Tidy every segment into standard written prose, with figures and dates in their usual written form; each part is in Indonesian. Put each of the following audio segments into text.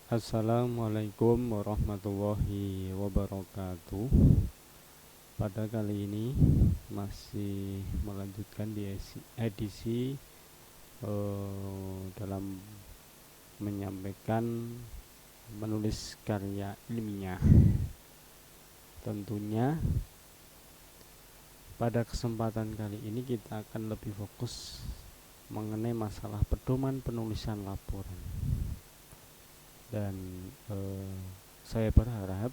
Assalamualaikum warahmatullahi wabarakatuh. Pada kali ini masih melanjutkan di edisi dalam menyampaikan menulis karya ilmiah. Tentunya pada kesempatan kali ini kita akan lebih fokus mengenai masalah pedoman penulisan laporan. Dan saya berharap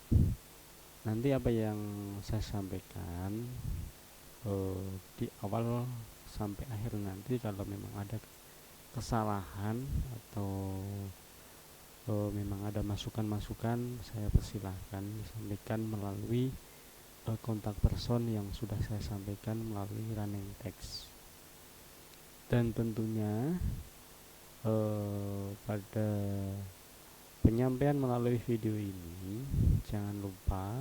nanti apa yang saya sampaikan di awal sampai akhir nanti, kalau memang ada kesalahan atau memang ada masukan-masukan, saya persilahkan disampaikan melalui kontak person yang sudah saya sampaikan melalui running text. Dan tentunya pada penyampaian melalui video ini jangan lupa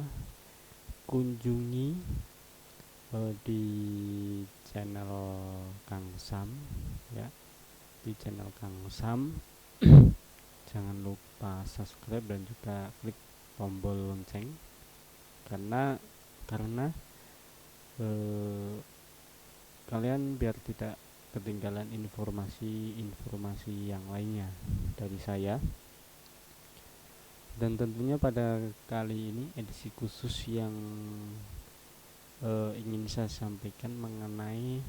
kunjungi di channel Kang Sam ya, di channel Kang Sam. Jangan lupa subscribe dan juga klik tombol lonceng karena kalian biar tidak ketinggalan informasi yang lainnya dari saya. Dan tentunya pada kali ini edisi khusus yang ingin saya sampaikan mengenai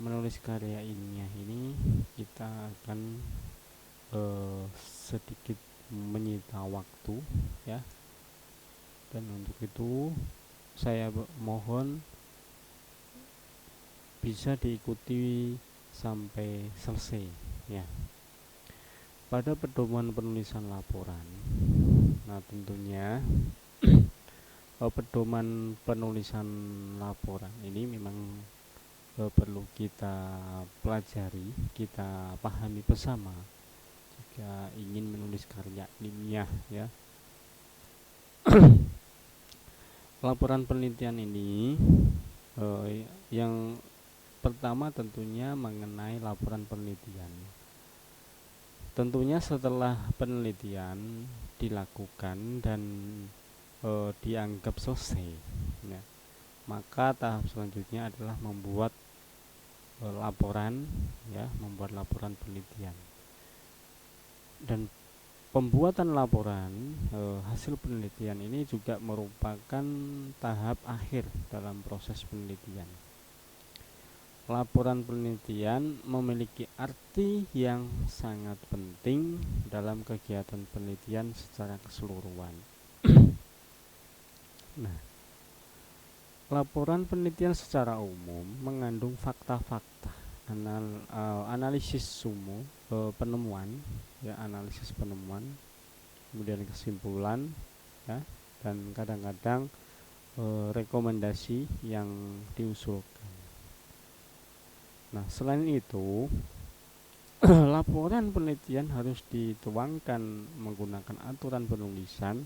menulis karya ilmiah ini, kita akan sedikit menyita waktu ya. Dan untuk itu saya mohon bisa diikuti sampai selesai ya. Pada pedoman penulisan laporan, nah tentunya pedoman penulisan laporan ini memang perlu kita pelajari, kita pahami bersama jika ingin menulis karya ilmiah ya. Laporan penelitian ini yang pertama tentunya mengenai laporan penelitian. Tentunya setelah penelitian dilakukan dan dianggap selesai ya, maka tahap selanjutnya adalah membuat laporan ya, membuat laporan penelitian. Dan pembuatan laporan hasil penelitian ini juga merupakan tahap akhir dalam proses penelitian. Laporan penelitian memiliki arti yang sangat penting dalam kegiatan penelitian secara keseluruhan. Nah, laporan penelitian secara umum mengandung fakta-fakta, analisis sumber, penemuan, ya, analisis penemuan, kemudian kesimpulan, ya, dan kadang-kadang rekomendasi yang diusulkan. Nah, selain itu, laporan penelitian harus dituangkan menggunakan aturan penulisan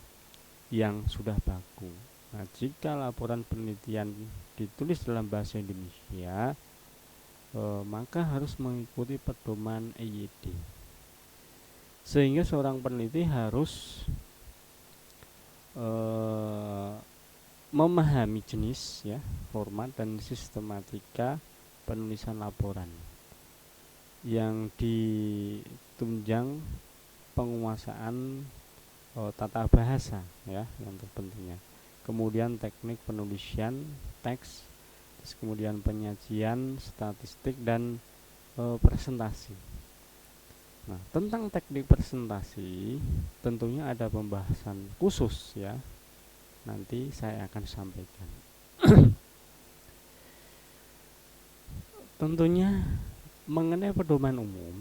yang sudah baku. Nah, jika laporan penelitian ditulis dalam bahasa Indonesia, maka harus mengikuti pedoman EYD. Sehingga seorang peneliti harus memahami jenis, ya, format dan sistematika penulisan laporan yang ditunjang penguasaan tata bahasa ya, yang terpentingnya. Kemudian teknik penulisan teks, kemudian penyajian statistik dan presentasi. Nah, tentang teknik presentasi tentunya ada pembahasan khusus ya. Nanti saya akan sampaikan. Tentunya mengenai pedoman umum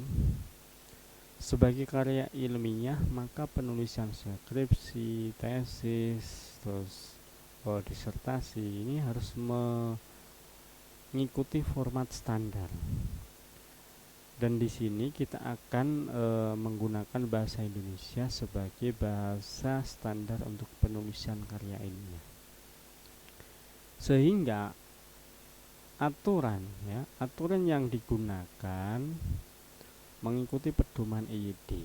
sebagai karya ilmiah, maka penulisan skripsi, tesis, terus disertasi ini harus mengikuti format standar. Dan di sini kita akan menggunakan bahasa Indonesia sebagai bahasa standar untuk penulisan karya ilmiah. Sehingga aturan yang digunakan mengikuti pedoman EYD.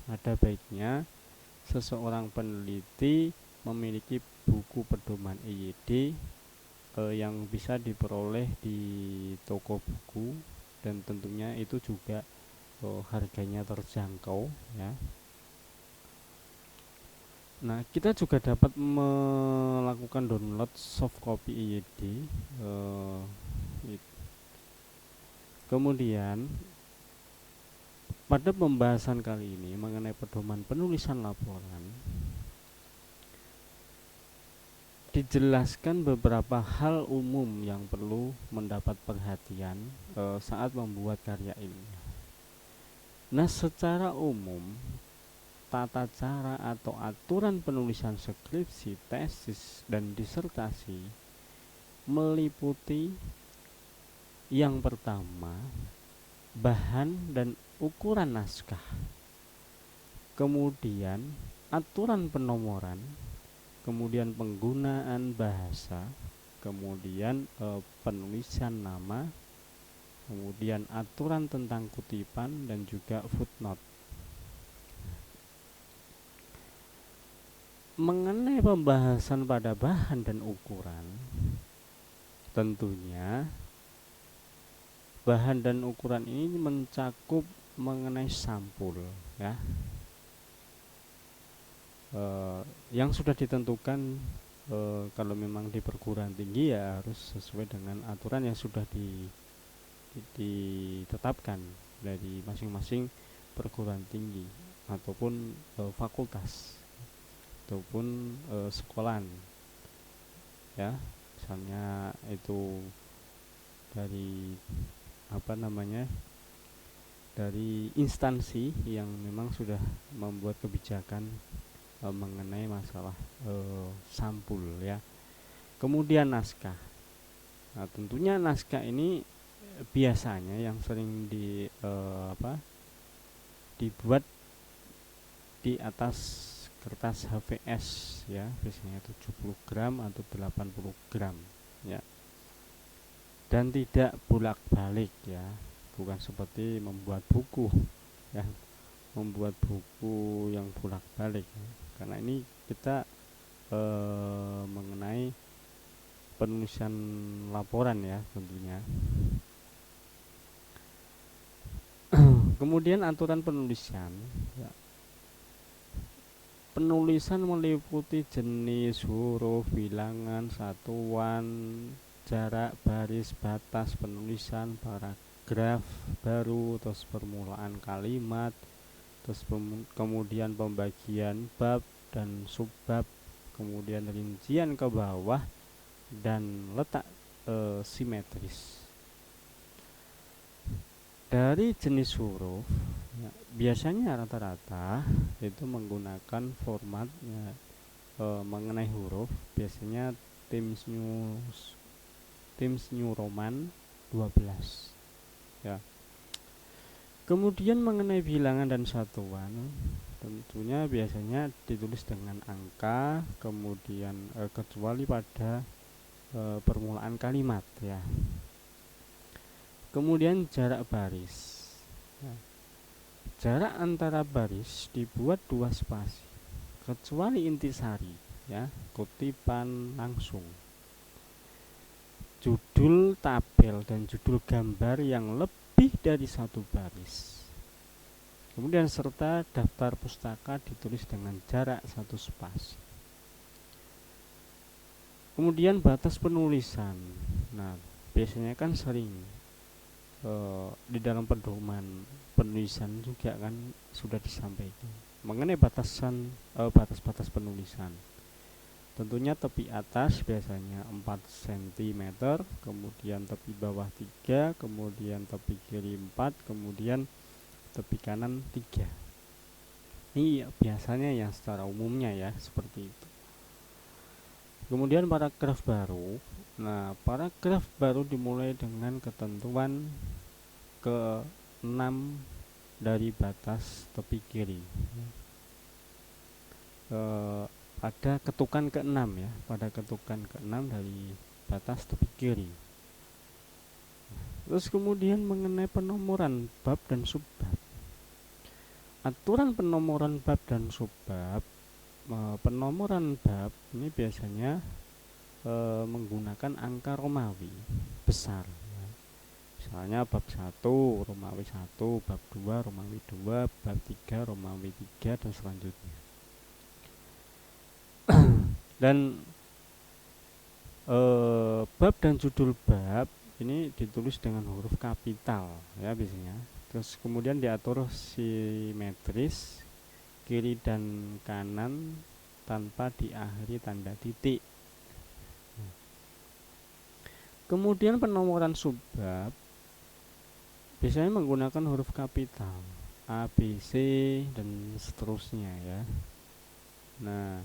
ada baiknya seseorang peneliti memiliki buku pedoman EYD yang bisa diperoleh di toko buku, dan tentunya itu juga harganya terjangkau ya. Nah, kita juga dapat melakukan download soft copy EYD. Kemudian pada pembahasan kali ini mengenai pedoman penulisan laporan, dijelaskan beberapa hal umum yang perlu mendapat perhatian saat membuat karya ilmiah. Nah, secara umum tata cara atau aturan penulisan skripsi, tesis, dan disertasi meliputi yang pertama, bahan dan ukuran naskah, kemudian aturan penomoran, kemudian penggunaan bahasa, kemudian penulisan nama, kemudian aturan tentang kutipan, dan juga footnote. Mengenai pembahasan pada bahan dan ukuran, tentunya bahan dan ukuran ini mencakup mengenai sampul ya, yang sudah ditentukan. Kalau memang di perguruan tinggi ya harus sesuai dengan aturan yang sudah ditetapkan dari masing-masing perguruan tinggi ataupun fakultas ataupun sekolahan ya. Misalnya itu dari dari instansi yang memang sudah membuat kebijakan mengenai masalah sampul ya. Kemudian naskah. Nah, tentunya naskah ini biasanya yang sering dibuat di atas kertas HVS ya, biasanya 70 gram atau 80 gram ya, dan tidak bolak-balik ya, bukan seperti membuat buku ya, membuat buku yang bolak-balik ya. Karena ini kita mengenai penulisan laporan ya tentunya. Kemudian aturan penulisan ya. Penulisan meliputi jenis huruf, bilangan, satuan, jarak, baris, batas penulisan, paragraf baru, terus permulaan kalimat, terus kemudian pembagian bab dan subbab, kemudian rincian ke bawah, dan letak simetris. Dari jenis huruf ya, biasanya rata-rata itu menggunakan format ya, mengenai huruf biasanya Times New Roman 12 ya. Kemudian mengenai bilangan dan satuan, tentunya biasanya ditulis dengan angka, kemudian kecuali pada permulaan kalimat ya. Kemudian jarak baris ya. Jarak antara baris dibuat 2 spasi kecuali intisari ya, kutipan langsung, judul tabel dan judul gambar yang lebih dari 1 baris. Kemudian serta daftar pustaka ditulis dengan jarak 1 spasi. Kemudian batas penulisan. Nah, biasanya kan sering di dalam pedoman penulisan juga kan sudah disampaikan mengenai batas-batas penulisan. Tentunya tepi atas biasanya 4 cm, kemudian tepi bawah 3, kemudian tepi kiri 4, kemudian tepi kanan 3. Ini biasanya yang secara umumnya ya seperti itu. Kemudian paragraf baru. Nah, paragraf baru dimulai dengan ketentuan ke-6 dari batas tepi kiri. Pada ketukan ke-6 ya, pada ketukan ke-6 dari batas tepi kiri. Terus kemudian mengenai penomoran bab dan subbab. aturan penomoran bab dan subbab. Penomoran bab ini biasanya menggunakan angka Romawi besar. Misalnya bab 1 Romawi 1, bab 2 Romawi 2, bab 3 Romawi 3 dan selanjutnya. Dan bab dan judul bab ini ditulis dengan huruf kapital ya biasanya. Terus kemudian diatur simetris kiri dan kanan tanpa diakhiri tanda titik. Kemudian penomoran subbab biasanya menggunakan huruf kapital A, B, C dan seterusnya ya. Nah,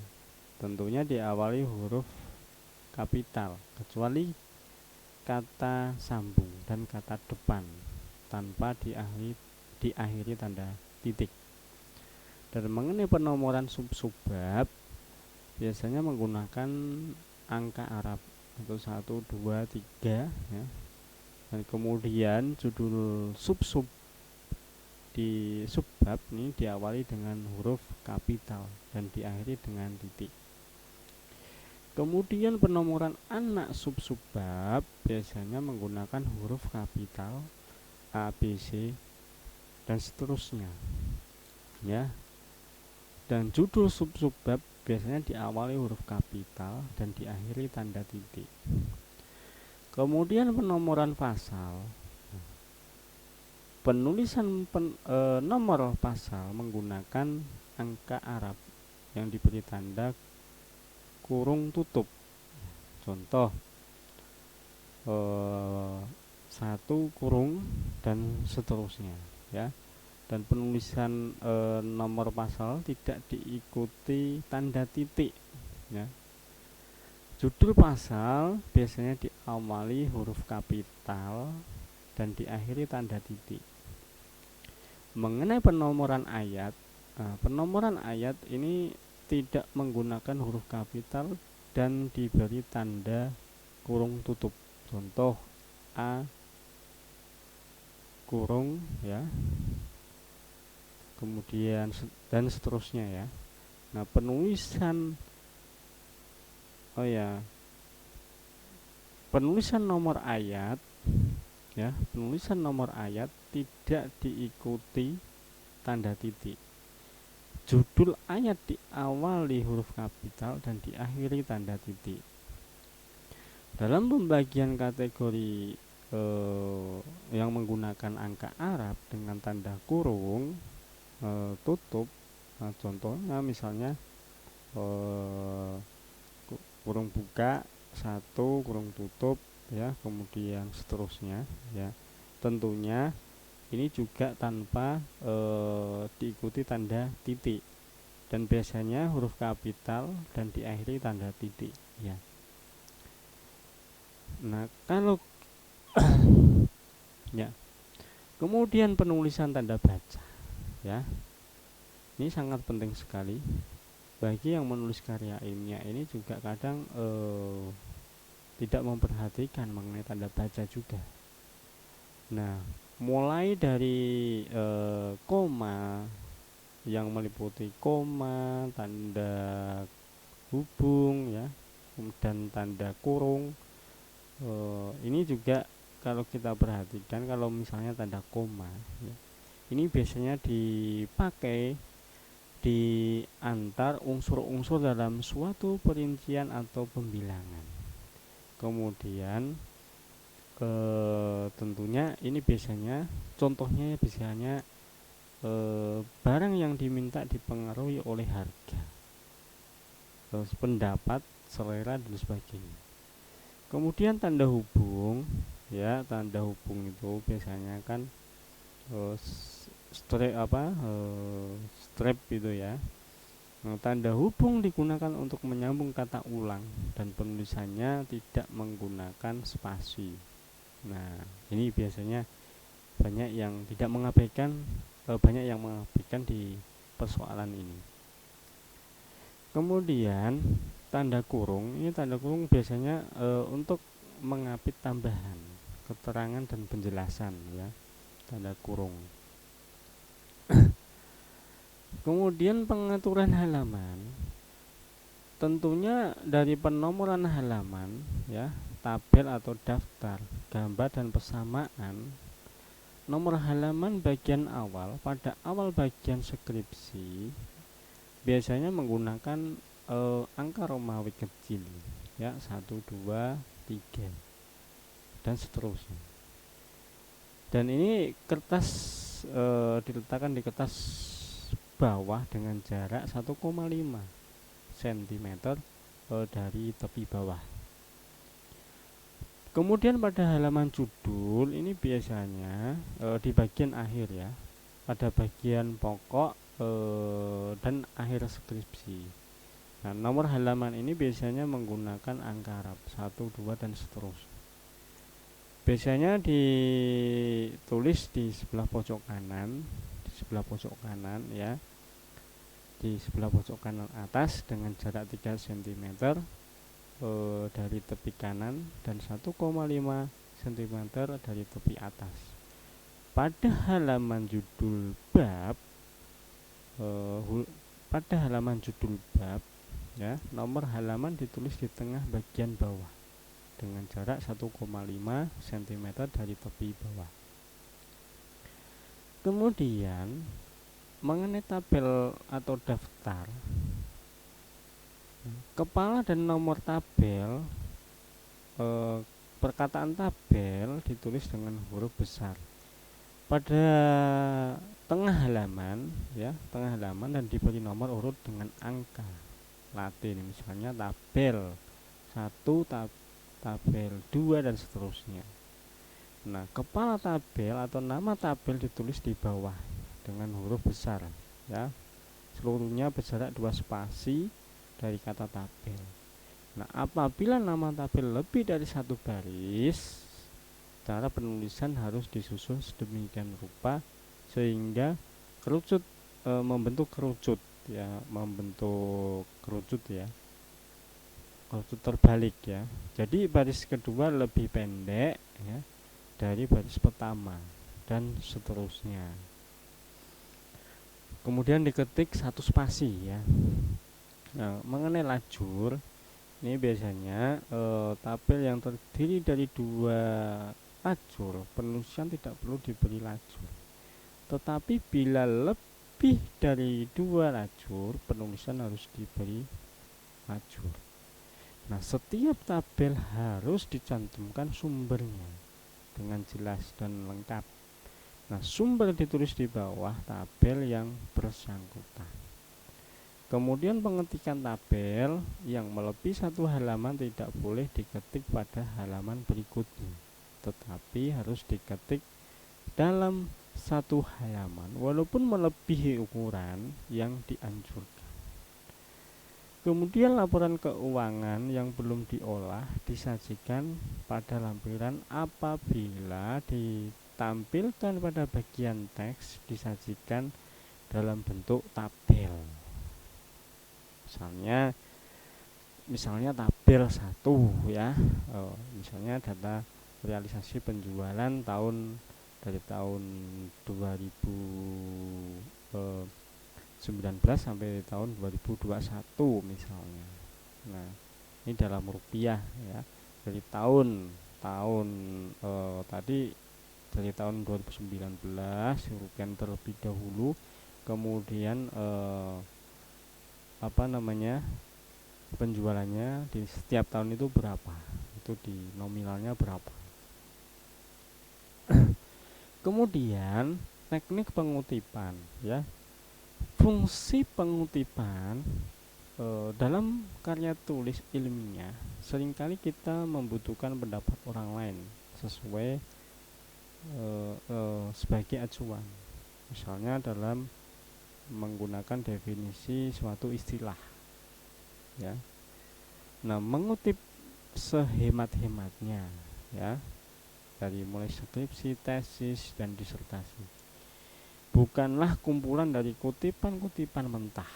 tentunya diawali huruf kapital kecuali kata sambung dan kata depan tanpa diakhiri tanda titik. Dan mengenai penomoran subbab biasanya menggunakan angka Arab atau 1, 2, 3 ya. Dan kemudian judul sub di subbab ini diawali dengan huruf kapital dan diakhiri dengan titik. Kemudian penomoran anak subbab biasanya menggunakan huruf kapital A, B, C dan seterusnya ya. Dan judul subbab biasanya diawali huruf kapital dan diakhiri tanda titik. Kemudian penomoran pasal. Penulisan nomor pasal menggunakan angka Arab yang diberi tanda kurung tutup. Contoh 1 kurung dan seterusnya ya. Dan penulisan nomor pasal tidak diikuti tanda titik ya. Judul pasal biasanya diawali huruf kapital dan diakhiri tanda titik. Mengenai penomoran ayat ini tidak menggunakan huruf kapital dan diberi tanda kurung tutup. Contoh A kurung ya, kemudian dan seterusnya ya. Nah, penulisan nomor ayat ya, penulisan nomor ayat tidak diikuti tanda titik. Judul ayat diawali huruf kapital dan diakhiri tanda titik. Dalam pembagian kategori yang menggunakan angka Arab dengan tanda kurung tutup, contohnya misalnya kurung buka 1 kurung tutup ya, kemudian seterusnya ya. Tentunya ini juga tanpa diikuti tanda titik dan biasanya huruf kapital dan diakhiri tanda titik ya. Nah, kalau ya. Kemudian penulisan tanda baca ya. Ini sangat penting sekali bagi yang menulis karya ilmiah. Ini juga kadang tidak memperhatikan mengenai tanda baca juga. Nah, mulai dari koma yang meliputi koma, tanda hubung ya, dan tanda kurung. Ini juga kalau kita perhatikan, kalau misalnya tanda koma ya, ini biasanya dipakai di antar unsur-unsur dalam suatu perincian atau pembilangan. Kemudian tentunya ini biasanya contohnya biasanya barang yang diminta dipengaruhi oleh harga, terus pendapat, selera dan sebagainya. Kemudian tanda hubung ya, tanda hubung itu biasanya kan strap itu ya. Nah, tanda hubung digunakan untuk menyambung kata ulang dan penulisannya tidak menggunakan spasi. Nah, ini biasanya banyak yang mengabaikan di persoalan ini. Kemudian tanda kurung, ini tanda kurung biasanya untuk mengapit tambahan, keterangan dan penjelasan ya, tanda kurung. Kemudian pengaturan halaman, tentunya dari penomoran halaman ya, tabel atau daftar, gambar dan persamaan. Nomor halaman bagian awal pada awal bagian skripsi biasanya menggunakan angka Romawi kecil ya, 1, 2, 3 dan seterusnya. Dan ini kertas diletakkan di kertas bawah dengan jarak 1,5 cm dari tepi bawah. Kemudian pada halaman judul ini biasanya di bagian akhir ya, pada bagian pokok dan akhir skripsi. Nah, nomor halaman ini biasanya menggunakan angka Arab 1, 2 dan seterusnya. Biasanya ditulis di sebelah pojok kanan, ya, di sebelah pojok kanan atas dengan jarak 3 cm dari tepi kanan dan 1,5 cm dari tepi atas. Pada halaman judul bab ya, nomor halaman ditulis di tengah bagian bawah dengan jarak 1,5 cm dari tepi bawah. Kemudian mengenai tabel atau daftar, kepala dan nomor tabel, perkataan tabel ditulis dengan huruf besar pada tengah halaman ya, tengah halaman, dan diberi nomor urut dengan angka Latin, misalnya tabel 1, tabel 2 dan seterusnya. Nah, kepala tabel atau nama tabel ditulis di bawah dengan huruf besar ya, seluruhnya berjarak 2 spasi dari kata tabel. Nah, apabila nama tabel lebih dari 1 baris, cara penulisan harus disusun sedemikian rupa sehingga kerucut membentuk kerucut ya, kerucut terbalik ya. Jadi baris kedua lebih pendek ya dari baris pertama dan seterusnya. Kemudian diketik 1 spasi ya. Nah, mengenai lajur, ini biasanya tabel yang terdiri dari 2 lajur, penulisan tidak perlu diberi lajur. Tetapi bila lebih dari 2 lajur, penulisan harus diberi lajur. Nah, setiap tabel harus dicantumkan sumbernya dengan jelas dan lengkap. Nah, sumber ditulis di bawah tabel yang bersangkutan. Kemudian pengetikan tabel yang melebihi 1 halaman tidak boleh diketik pada halaman berikutnya, tetapi harus diketik dalam 1 halaman walaupun melebihi ukuran yang dianjurkan. Kemudian laporan keuangan yang belum diolah disajikan pada lampiran apabila ditampilkan pada bagian teks disajikan dalam bentuk tabel. Misalnya tabel 1 ya, misalnya data realisasi penjualan dari tahun 2019 sampai tahun 2021 misalnya. Nah, ini dalam rupiah ya, dari tahun tadi dari tahun 2019 rupiah terlebih dahulu, kemudian penjualannya di setiap tahun itu berapa, itu di nominalnya berapa. Kemudian teknik pengutipan ya. Fungsi pengutipan dalam karya tulis ilmiah seringkali kita membutuhkan pendapat orang lain sesuai sebagai acuan, misalnya dalam menggunakan definisi suatu istilah ya. Nah, mengutip sehemat-hematnya ya, dari mulai skripsi, tesis dan disertasi, bukanlah kumpulan dari kutipan-kutipan mentah,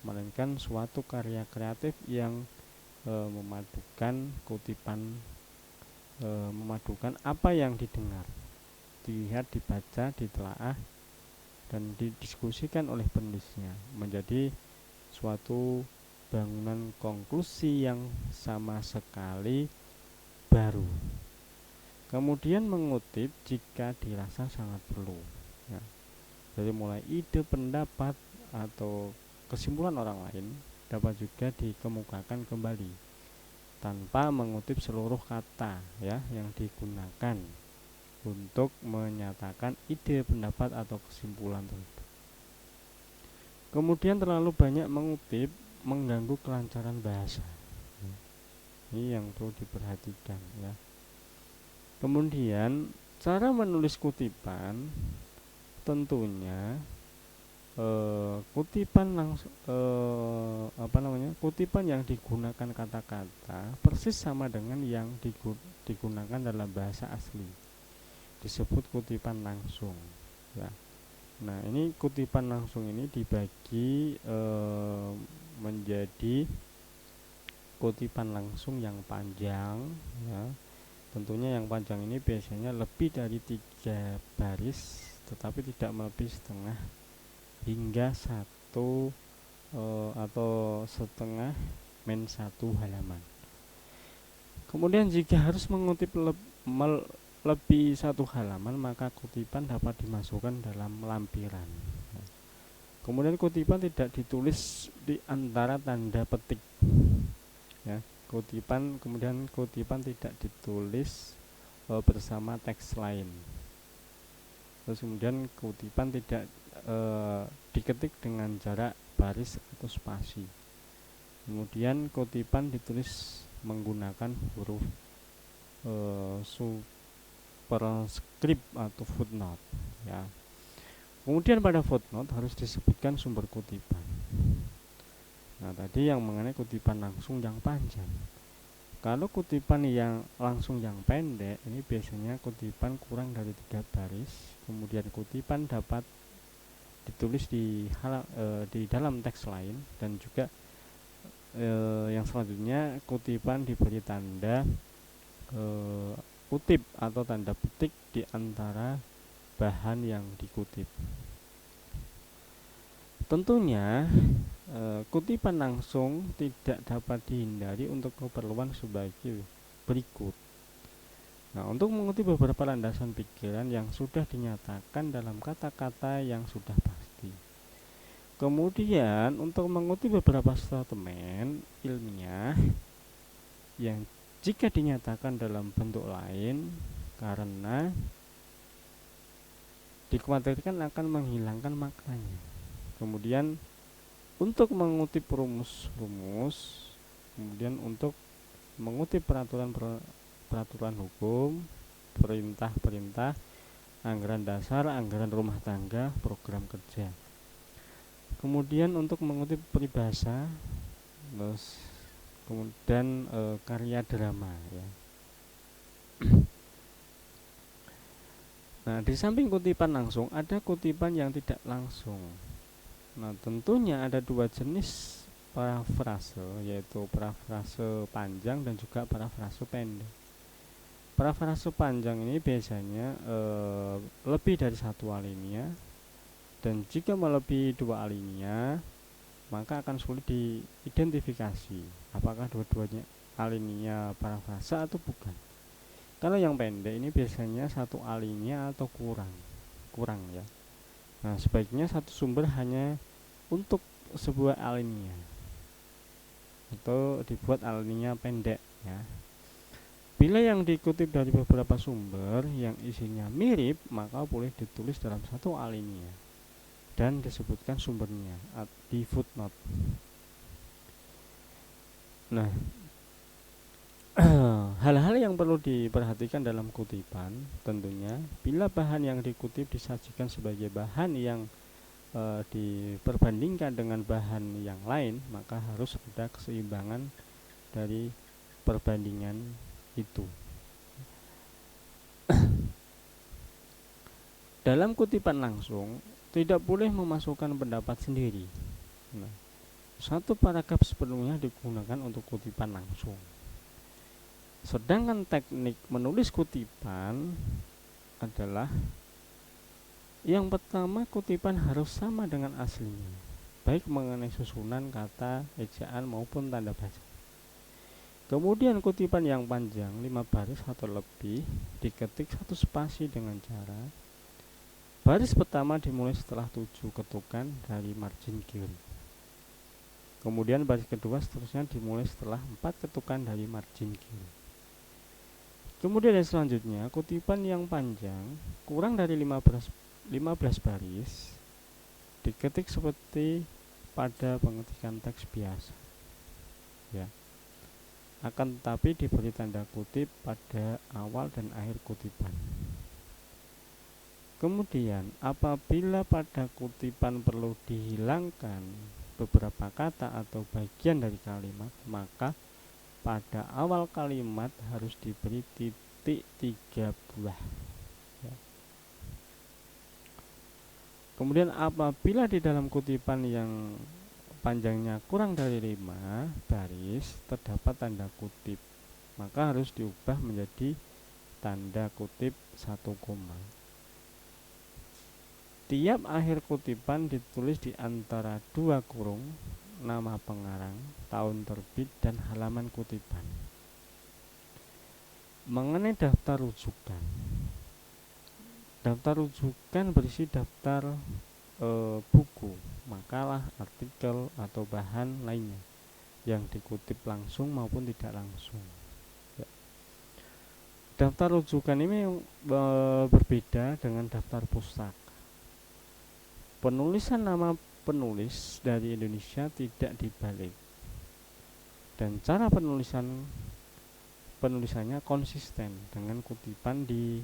melainkan suatu karya kreatif yang memadukan apa yang didengar, dilihat, dibaca, ditelaah dan didiskusikan oleh penulisnya menjadi suatu bangunan konklusi yang sama sekali baru. Kemudian mengutip jika dirasa sangat perlu, ya. Jadi mulai ide, pendapat, atau kesimpulan orang lain dapat juga dikemukakan kembali tanpa mengutip seluruh kata, ya, yang digunakan untuk menyatakan ide, pendapat, atau kesimpulan tersebut. Kemudian terlalu banyak mengutip mengganggu kelancaran bahasa. Ini yang perlu diperhatikan, ya. Kemudian cara menulis kutipan tentunya kutipan yang digunakan kata-kata persis sama dengan yang digunakan dalam bahasa asli, disebut kutipan langsung, ya. Nah, ini kutipan langsung ini dibagi menjadi kutipan langsung yang panjang, ya. Tentunya yang panjang ini biasanya lebih dari 3 baris, tetapi tidak melebihi setengah hingga 1 atau setengah min 1 halaman. Kemudian jika harus mengutip lebih 1 halaman, maka kutipan dapat dimasukkan dalam lampiran. Kemudian kutipan tidak ditulis di antara tanda petik, ya. Kemudian kutipan tidak ditulis bersama teks lain. Terus kemudian kutipan tidak diketik dengan jarak baris atau spasi. Kemudian kutipan ditulis menggunakan huruf superscript atau footnote, ya. Kemudian pada footnote harus disebutkan sumber kutipan. Nah, tadi yang mengenai kutipan langsung yang panjang. Kalau kutipan yang langsung yang pendek, ini biasanya kutipan kurang dari 3 baris. Kemudian kutipan dapat ditulis di dalam teks lain, dan juga yang selanjutnya kutipan diberi tanda kutip atau tanda petik di antara bahan yang dikutip. Tentunya kutipan langsung tidak dapat dihindari untuk keperluan sebagai berikut. Nah, untuk mengutip beberapa landasan pikiran yang sudah dinyatakan dalam kata-kata yang sudah pasti. Kemudian untuk mengutip beberapa statement ilmiah yang jika dinyatakan dalam bentuk lain karena dikhawatirkan akan menghilangkan maknanya. Kemudian untuk mengutip rumus-rumus, kemudian untuk mengutip peraturan hukum, perintah-perintah, anggaran dasar, anggaran rumah tangga, program kerja. Kemudian untuk mengutip peribahasa, kemudian karya drama, ya. Nah, di samping kutipan langsung ada kutipan yang tidak langsung. Nah, tentunya ada 2 jenis parafrase, yaitu parafrase panjang dan juga parafrase pendek. Parafrase panjang ini biasanya lebih dari 1 alinea, dan jika melebihi 2 alinea maka akan sulit diidentifikasi apakah dua-duanya alinea parafrase atau bukan. Kalau yang pendek ini biasanya 1 alinea atau kurang, ya. Nah, sebaiknya satu sumber hanya untuk sebuah alinea atau dibuat alinea pendek, ya. Bila yang dikutip dari beberapa sumber yang isinya mirip, maka boleh ditulis dalam 1 alinea dan disebutkan sumbernya di footnote. Nah, hal-hal yang perlu diperhatikan dalam kutipan tentunya bila bahan yang dikutip disajikan sebagai bahan yang diperbandingkan dengan bahan yang lain, maka harus ada keseimbangan dari perbandingan itu. Dalam kutipan langsung tidak boleh memasukkan pendapat sendiri. Nah, 1 paragraf sepenuhnya digunakan untuk kutipan langsung. Sedangkan teknik menulis kutipan adalah Yang pertama, kutipan harus sama dengan aslinya, baik mengenai susunan kata, ejaan maupun tanda baca. Kemudian kutipan yang panjang 5 baris atau lebih diketik satu spasi dengan cara baris pertama dimulai setelah 7 ketukan dari margin kiri. Kemudian baris kedua seterusnya dimulai setelah 4 ketukan dari margin kiri. Kemudian yang selanjutnya, kutipan yang panjang kurang dari 15 baris diketik seperti pada pengetikan teks biasa, ya. Akan tetapi diberi tanda kutip pada awal dan akhir kutipan. Kemudian apabila pada kutipan perlu dihilangkan beberapa kata atau bagian dari kalimat, maka pada awal kalimat harus diberi titik 3 buah, ya. Kemudian apabila di dalam kutipan yang panjangnya kurang dari 5 baris terdapat tanda kutip, maka harus diubah menjadi tanda kutip 1 koma. Tiap akhir kutipan ditulis di antara 2 kurung nama pengarang, tahun terbit, dan halaman kutipan. Mengenai daftar rujukan, daftar rujukan berisi daftar buku, makalah, artikel, atau bahan lainnya yang dikutip langsung maupun tidak langsung, ya. Daftar rujukan ini berbeda dengan daftar pustaka. Penulisan nama penulis dari Indonesia tidak dibalik, dan cara penulisannya konsisten dengan kutipan di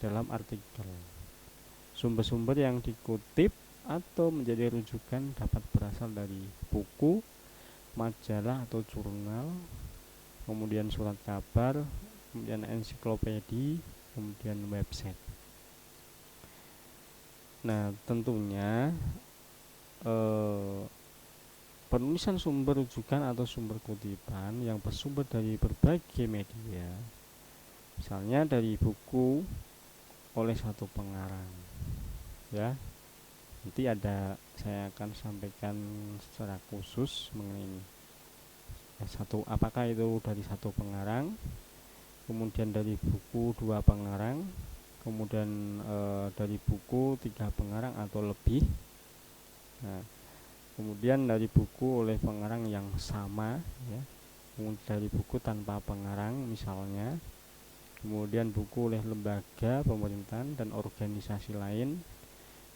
dalam artikel. Sumber-sumber yang dikutip atau menjadi rujukan dapat berasal dari buku, majalah atau jurnal, kemudian surat kabar, kemudian ensiklopedia, kemudian website. Nah, tentunya penulisan sumber rujukan atau sumber kutipan yang bersumber dari berbagai media, misalnya dari buku oleh satu pengarang, ya. Nanti saya akan sampaikan secara khusus mengenai ini. Apakah itu dari satu pengarang, kemudian dari buku 2 pengarang, kemudian dari buku 3 pengarang atau lebih. Nah, kemudian dari buku oleh pengarang yang sama, ya. Kemudian dari buku tanpa pengarang misalnya, kemudian buku oleh lembaga pemerintahan dan organisasi lain,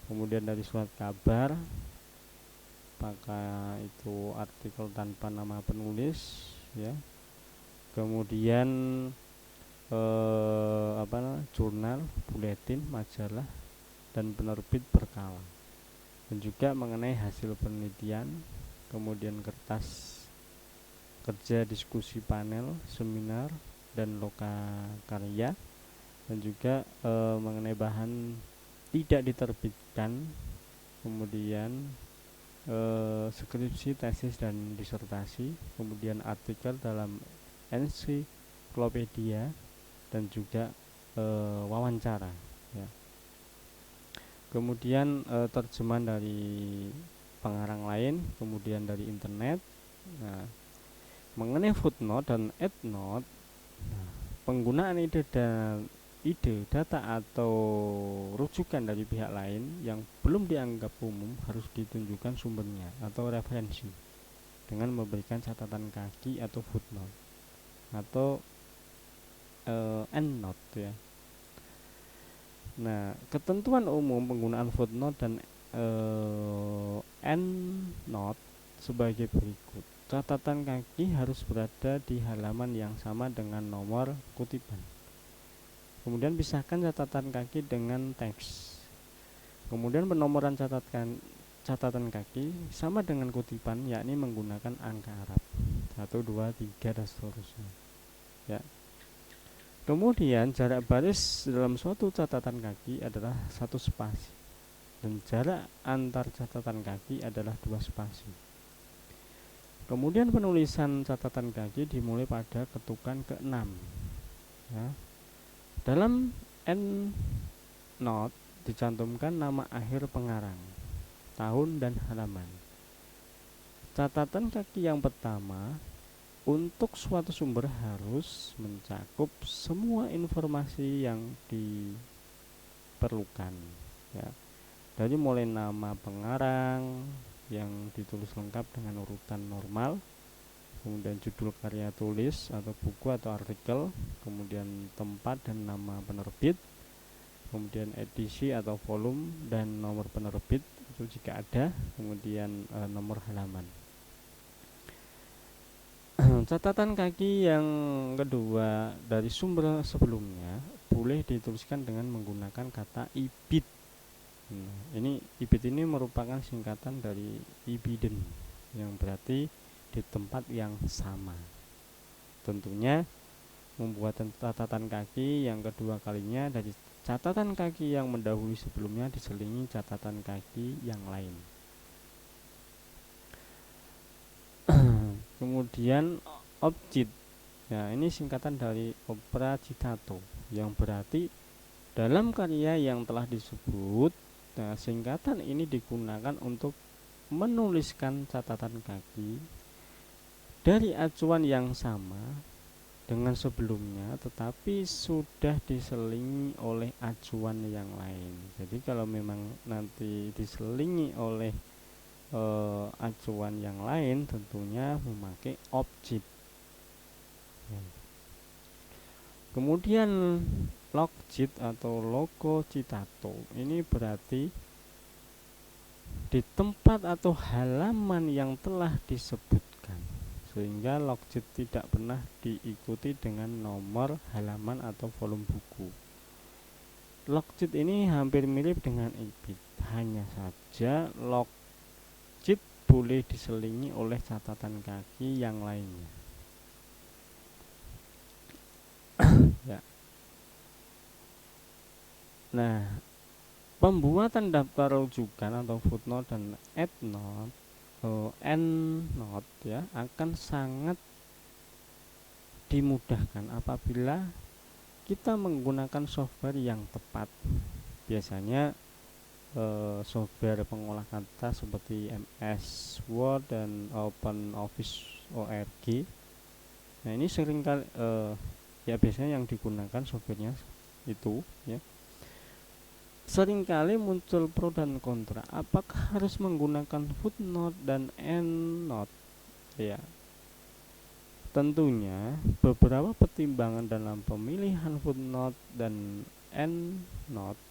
kemudian dari surat kabar, apakah itu artikel tanpa nama penulis, ya. Kemudian jurnal, buletin, majalah, dan penerbit berkala. Dan juga mengenai hasil penelitian, kemudian kertas kerja, diskusi panel, seminar, dan lokakarya, dan juga mengenai bahan tidak diterbitkan, kemudian skripsi, tesis, dan disertasi, kemudian artikel dalam ensiklopedia, dan juga wawancara, ya. Kemudian terjemahan dari pengarang lain, kemudian dari internet. Nah, mengenai footnote dan endnote, nah, penggunaan ide, data atau rujukan dari pihak lain yang belum dianggap umum harus ditunjukkan sumbernya atau referensi dengan memberikan catatan kaki atau footnote atau endnote, ya. Nah, ketentuan umum penggunaan footnote dan endnote sebagai berikut. Catatan kaki harus berada di halaman yang sama dengan nomor kutipan. Kemudian pisahkan catatan kaki dengan teks. Kemudian penomoran catatan kaki sama dengan kutipan, yakni menggunakan angka Arab 1, 2, 3, dan seterusnya, ya. Kemudian jarak baris dalam suatu catatan kaki adalah 1 spasi, dan jarak antar catatan kaki adalah 2 spasi. Kemudian penulisan catatan kaki dimulai pada ketukan ke-6, ya. Dalam endnote dicantumkan nama akhir pengarang, tahun dan halaman. Catatan kaki yang pertama, untuk suatu sumber harus mencakup semua informasi yang diperlukan, ya. Dari mulai nama pengarang yang ditulis lengkap dengan urutan normal, kemudian judul karya tulis atau buku atau artikel, kemudian tempat dan nama penerbit, kemudian edisi atau volume dan nomor penerbit itu jika ada, kemudian nomor halaman. Catatan kaki yang kedua dari sumber sebelumnya boleh dituliskan dengan menggunakan kata ibid. Ini ibid ini merupakan singkatan dari ibiden, yang berarti di tempat yang sama. Tentunya membuat catatan kaki yang kedua kalinya dari catatan kaki yang mendahului sebelumnya diselingi catatan kaki yang lain. Kemudian objek, ya ini singkatan dari opera citato, yang berarti dalam karya yang telah disebut. Nah, singkatan ini digunakan untuk menuliskan catatan kaki dari acuan yang sama dengan sebelumnya, tetapi sudah diselingi oleh acuan yang lain. Jadi kalau memang nanti diselingi oleh acuan yang lain, tentunya memakai objek. Kemudian logjit atau logo citato ini berarti di tempat atau halaman yang telah disebutkan, sehingga logjit tidak pernah diikuti dengan nomor halaman atau volume buku. Logjit ini hampir mirip dengan ibid, hanya saja logjit boleh diselingi oleh catatan kaki yang lainnya. Ya. Nah, pembuatan daftar rujukan atau footnote dan endnote ya akan sangat dimudahkan apabila kita menggunakan software yang tepat. Biasanya software pengolah kata seperti MS Word dan OpenOffice.org. Nah, ini seringkali ya biasanya yang digunakan softwarenya itu, ya. Seringkali muncul pro dan kontra. Apakah harus menggunakan footnote dan endnote? Ya, tentunya beberapa pertimbangan dalam pemilihan footnote dan endnote.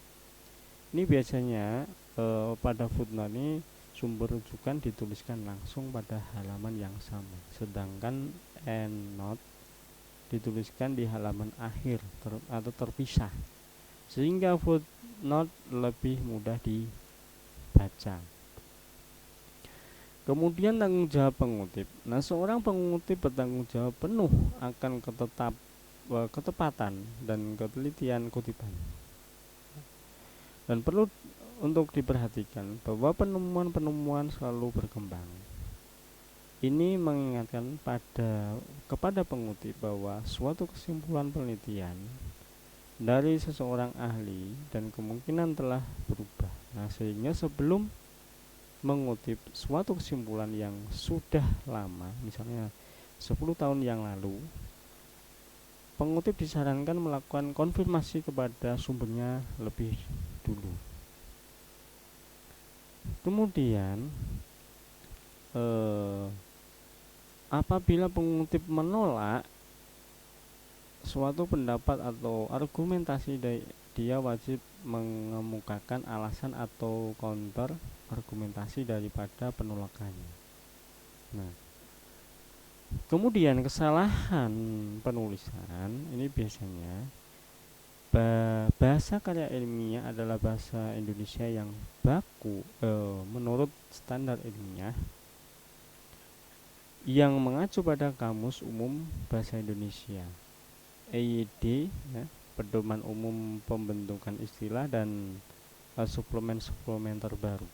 Ini biasanya pada footnote ini sumber rujukan dituliskan langsung pada halaman yang sama, sedangkan endnote dituliskan di halaman akhir atau terpisah, sehingga footnote lebih mudah dibaca. Kemudian tanggung jawab pengutip. Nah, seorang pengutip bertanggung jawab penuh akan ketepatan dan ketelitian kutipan. Dan perlu untuk diperhatikan bahwa penemuan-penemuan selalu berkembang. Ini mengingatkan kepada pengutip bahwa suatu kesimpulan penelitian dari seseorang ahli dan kemungkinan telah berubah. Nah, sehingga sebelum mengutip suatu kesimpulan yang sudah lama, misalnya 10 tahun yang lalu, pengutip disarankan melakukan konfirmasi kepada sumbernya lebih dulu. Kemudian apabila pengutip menolak suatu pendapat atau argumentasi, dia wajib mengemukakan alasan atau counter argumentasi daripada penolakannya. Nah, kemudian kesalahan penulisan ini biasanya bahasa karya ilmiah adalah bahasa Indonesia yang baku menurut standar ilmiah yang mengacu pada Kamus Umum Bahasa Indonesia EYD, ya, pedoman umum pembentukan istilah dan suplemen-suplemen terbaru.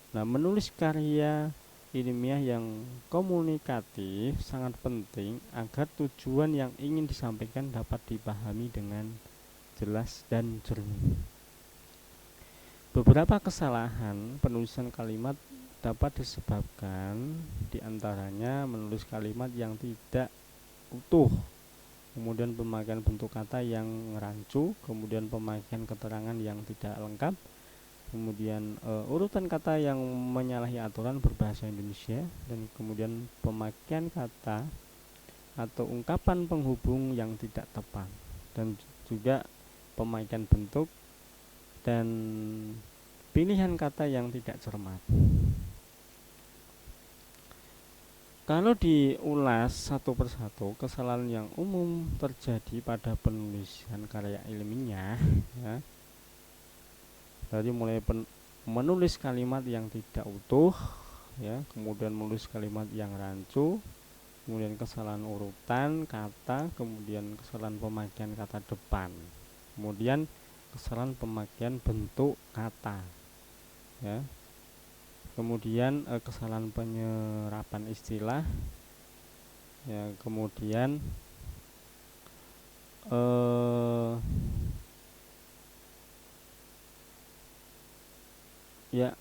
Nah, menulis karya ilmiah yang komunikatif sangat penting agar tujuan yang ingin disampaikan dapat dipahami dengan jelas dan jernih. Beberapa kesalahan penulisan kalimat dapat disebabkan diantaranya menulis kalimat yang tidak utuh, kemudian pemakaian bentuk kata yang rancu, kemudian pemakaian keterangan yang tidak lengkap, kemudian urutan kata yang menyalahi aturan berbahasa Indonesia, dan kemudian pemakaian kata atau ungkapan penghubung yang tidak tepat, dan juga pemakaian bentuk dan pilihan kata yang tidak cermat. Kalau diulas satu persatu, kesalahan yang umum terjadi pada penulisan karya ilmiah, ya, dari mulai menulis kalimat yang tidak utuh, ya, kemudian menulis kalimat yang rancu, kemudian kesalahan urutan kata, kemudian kesalahan pemakaian kata depan, kemudian kesalahan pemakaian bentuk kata, ya, kemudian kesalahan penyerapan istilah, ya, kemudian ya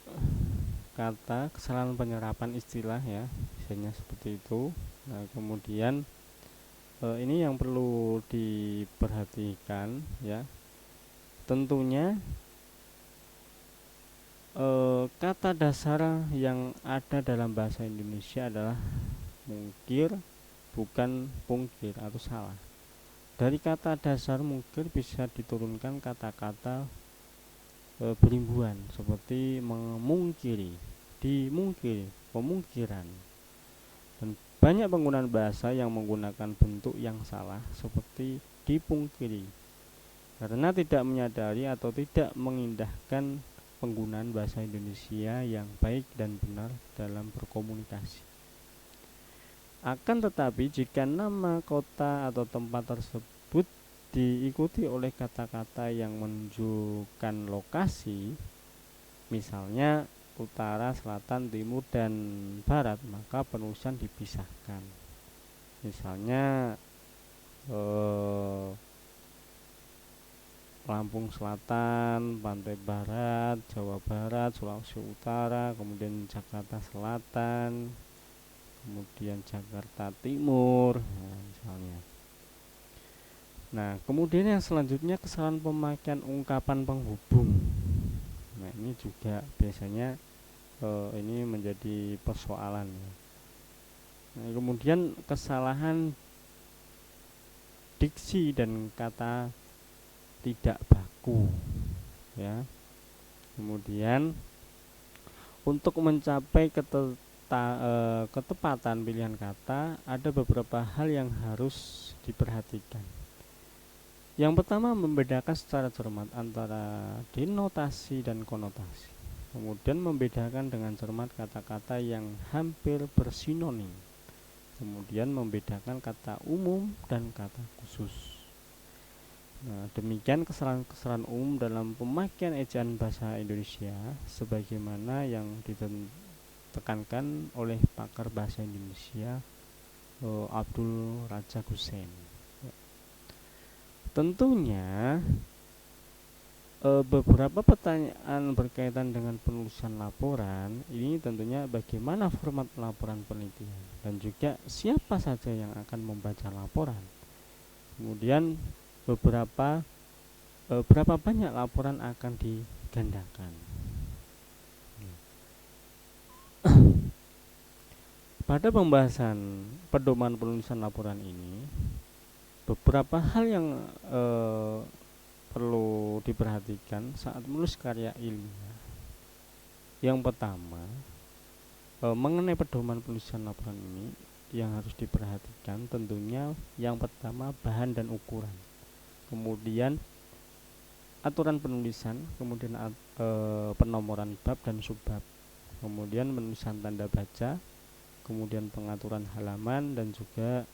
kata kesalahan penyerapan istilah, ya, biasanya seperti itu. Nah, kemudian ini yang perlu diperhatikan, ya, tentunya kata dasar yang ada dalam bahasa Indonesia adalah mungkir, bukan pungkir atau salah. Dari kata dasar mungkir bisa diturunkan kata-kata berimbuhan seperti memungkiri, dimungkiri, pemungkiran. Dan banyak penggunaan bahasa yang menggunakan bentuk yang salah seperti dipungkiri karena tidak menyadari atau tidak mengindahkan penggunaan bahasa Indonesia yang baik dan benar dalam berkomunikasi. Akan tetapi jika nama kota atau tempat tersebut diikuti oleh kata-kata yang menunjukkan lokasi, misalnya utara, selatan, timur, dan barat, maka penulisan dipisahkan. Misalnya Lampung Selatan, Pantai Barat, Jawa Barat, Sulawesi Utara, kemudian Jakarta Selatan, kemudian Jakarta Timur, nah, misalnya. Nah, kemudian yang selanjutnya kesalahan pemakaian ungkapan penghubung. Nah, ini juga biasanya ini menjadi persoalan. Nah, kemudian kesalahan diksi dan kata tidak baku, ya. Kemudian untuk mencapai ketepatan pilihan kata ada beberapa hal yang harus diperhatikan. Yang pertama, membedakan secara cermat antara denotasi dan konotasi. Kemudian membedakan dengan cermat kata-kata yang hampir bersinonim. Kemudian membedakan kata umum dan kata khusus. Nah, demikian kesalahan-kesalahan umum dalam pemakaian ejaan bahasa Indonesia sebagaimana yang ditekankan oleh pakar bahasa Indonesia Abdul Razak Hussein. Tentunya beberapa pertanyaan berkaitan dengan penulisan laporan ini, tentunya bagaimana format laporan penelitian dan juga siapa saja yang akan membaca laporan. Kemudian berapa banyak laporan akan digandakan. Pada pembahasan pedoman penulisan laporan ini, beberapa hal yang perlu diperhatikan saat menulis karya ilmiah. Yang pertama, mengenai pedoman penulisan laporan ini yang harus diperhatikan tentunya yang pertama bahan dan ukuran, kemudian aturan penulisan, kemudian penomoran bab dan subbab, kemudian penulisan tanda baca, kemudian pengaturan halaman dan juga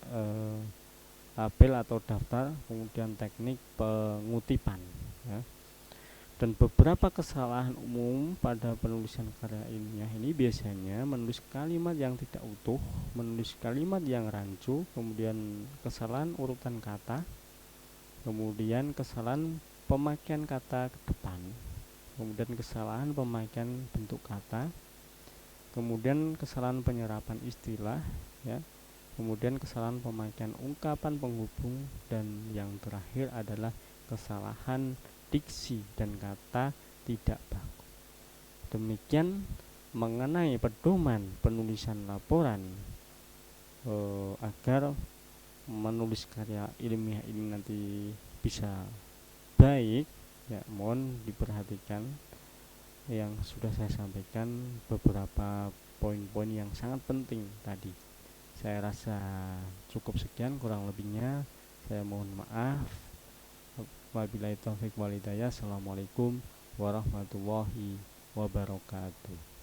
tabel atau daftar, kemudian teknik pengutipan, ya. Dan beberapa kesalahan umum pada penulisan karya ilmiah ini biasanya menulis kalimat yang tidak utuh, menulis kalimat yang rancu, kemudian kesalahan urutan kata, kemudian kesalahan pemakaian kata ke depan, kemudian kesalahan pemakaian bentuk kata, kemudian kesalahan penyerapan istilah, ya, kemudian kesalahan pemakaian ungkapan penghubung, dan yang terakhir adalah kesalahan diksi dan kata tidak baku. Demikian mengenai pedoman penulisan laporan agar menulis karya ilmiah ini nanti bisa baik, ya mohon diperhatikan yang sudah saya sampaikan, beberapa poin-poin yang sangat penting tadi. Saya rasa cukup sekian, kurang lebihnya saya mohon maaf. Wabillahi taufiq wal hidayah. Assalamualaikum warahmatullahi wabarakatuh.